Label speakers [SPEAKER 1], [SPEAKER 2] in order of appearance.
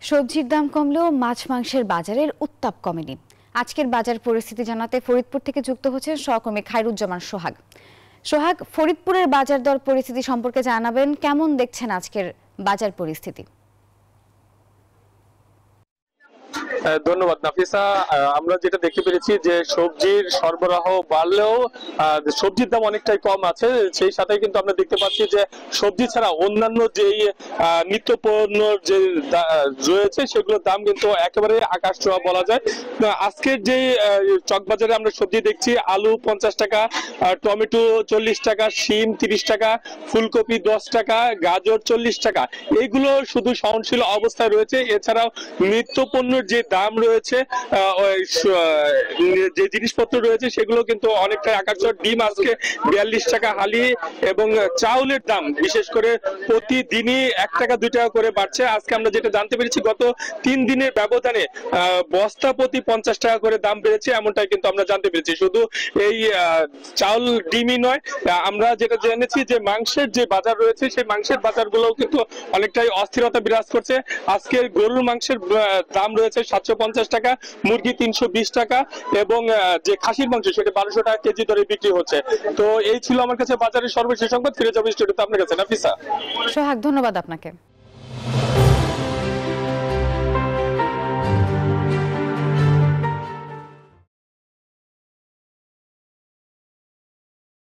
[SPEAKER 1] সবজির দাম কমলেও মাছ মাংসের বাজারের উত্তাপ কমেনি। আজকের বাজার পরিস্থিতি জানাতে ফরিদপুর থেকে যুক্ত হচ্ছেন সহকর্মী খায়রুজ্জামান সোহাগ। সোহাগ, ফরিদপুরের বাজার দর পরিস্থিতি সম্পর্কে জানাবেন, কেমন দেখছেন আজকের বাজার পরিস্থিতি?
[SPEAKER 2] ধন্যবাদ নাফিসা। আমরা যেটা দেখতে পেরেছি যে সবজির সরবরাহ বাড়লেও সবজির দাম অনেকটাই কম আছে। সেই সাথে কিন্তু আমরা দেখতে পাচ্ছি যে সবজি ছাড়া অন্যান্য যেই নিত্য পণ্য যে রয়েছে সেগুলোর দাম কিন্তু একেবারে আকাশ ছোঁয়া বলা যায়। আজকের যে চকবাজারে আমরা সবজি দেখছি, আলু 50 টাকা, টমেটো 40 টাকা, শিম 30 টাকা, ফুলকপি 10 টাকা, গাজর 40 টাকা, এইগুলো শুধু সহনশীল অবস্থায় রয়েছে। এছাড়াও নিত্য পণ্যের যে দাম রয়েছে, যে জিনিসপত্র রয়েছে সেগুলো কিন্তু অনেকটাই আকাশ ছোঁয়া। ডিম আজকে 42 টাকা হালি, এবং চাউলের দাম বিশেষ করে প্রতিদিনই 1 টাকা 2 টাকা করে বাড়ছে। আজকে আমরা যেটা জানতে পেরেছি, গত 3 দিনের ব্যবধানে বস্তা প্রতি 50 টাকা করে দাম বেড়েছে, এমনটাই কিন্তু আমরা জানতে পেরেছি। শুধু এই চাউল ডিমই নয়, আমরা যেটা জেনেছি যে মাংসের যে বাজার রয়েছে সেই মাংসের বাজারগুলোও কিন্তু অনেকটাই অস্থিরতা বিরাজ করছে। আজকে গরুর মাংসের দাম রয়েছে 750 টাকা, মুরগি 320 টাকা, এবং যে খাসির মাংস সেটা 1200 টাকা কেজি দরে বিক্রি হচ্ছে। তো এই ছিল আমার কাছে বাজারের সর্বশেষ সংবাদ। ফিরে যাবো স্টুডিওতে আপনার কাছে নাফিসা।
[SPEAKER 1] সোহাগ, ধন্যবাদ আপনাকে।